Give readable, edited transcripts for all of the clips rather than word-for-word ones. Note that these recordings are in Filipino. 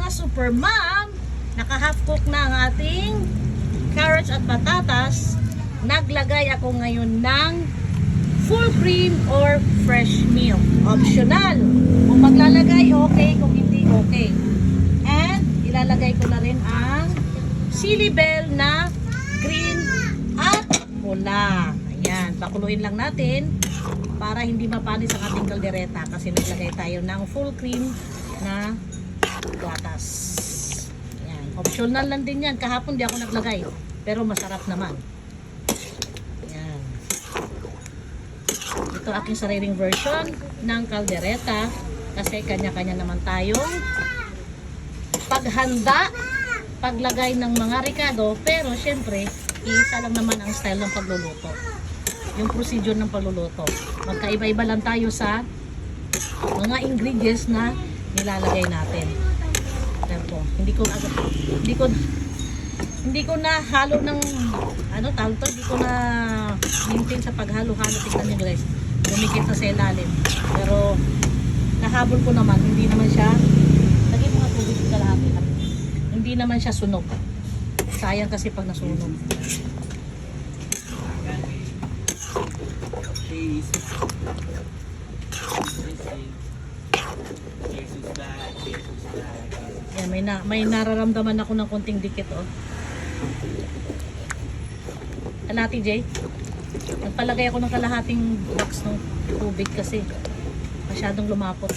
mga super mom, naka-half cook na ang ating carrots at patatas. Naglagay ako ngayon ng full cream or fresh milk. Optional. Kung maglalagay, okay. Kung hindi, okay. And ilalagay ko na rin ang Chili Bell na green at pula. Ayan, pakuluin lang natin para hindi mapanis ang ating kaldereta kasi naglagay tayo ng full cream na gatas. Ayan, optional lang din yan. Kahapon di ako naglagay, pero masarap naman. Ayan. Ito aking sariling version ng kaldereta kasi kanya-kanya naman tayong paghanda, paglagay ng mga ricado, pero syempre, isa lang naman ang style ng pagluluto. Yung procedure ng pagluluto. Magkaiba-iba lang tayo sa mga ingredients na nilalagay natin. Pero hindi ko na halo ng hindi ko na maintain sa paghalo-halo. Tingnan niyo guys. Dumikit na sa ilalim. Pero nahabol ko naman, hindi naman siya lagay mga tubig kalahati. Hindi naman siya sunog. Sayang kasi pag nasunog. Yan, may nararamdaman ako ng konting dikit, oh. Kalahati, Jay. Nagpalagay ako ng kalahating box ng tubig kasi masyadong lumapot.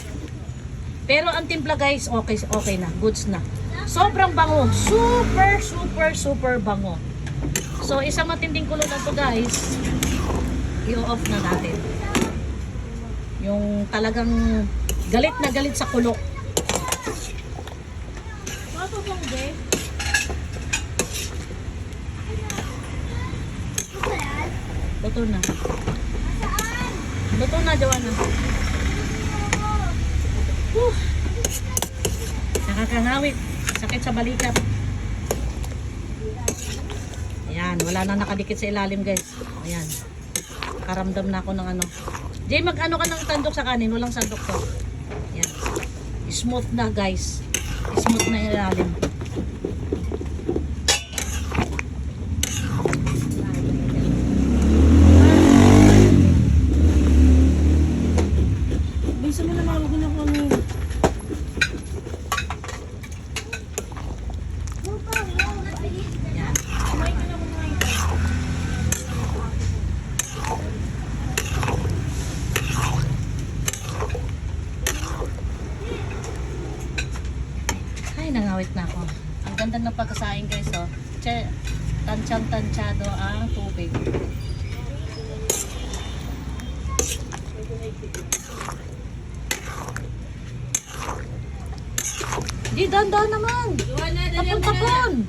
Pero ang timpla guys, okay na, goods na. Sobrang bango, super bango. So isang matinding kulo na to guys. I-off na natin. Yung talagang galit na galit sa kulo. Ano bang Jay? Luto na. Luto na, Joanna. Nakakangawit. Sakit sa balikat. Ayan, wala na nakadikit sa ilalim guys. Ayan. Karamdam na ako ng ano. Jay, mag-ano ka ng tandok sa kanin. Walang sandok to. Ayan. Smooth na guys. Smooth na ilalim. Bisa mo na mawagin ako ano. Ayan. Ay, nangawit na ako. Ang ganda ng pagkasain guys, oh. Tansyado ang tubig. Di, dahan-dahan naman. Tapon-tapon.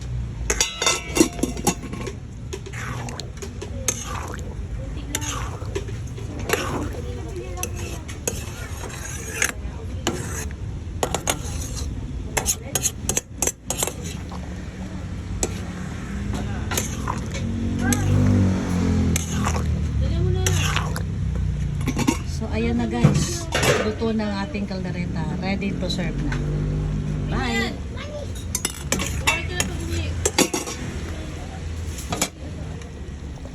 So, ayan na guys. Luto ng ating kaldereta. Ready to serve na.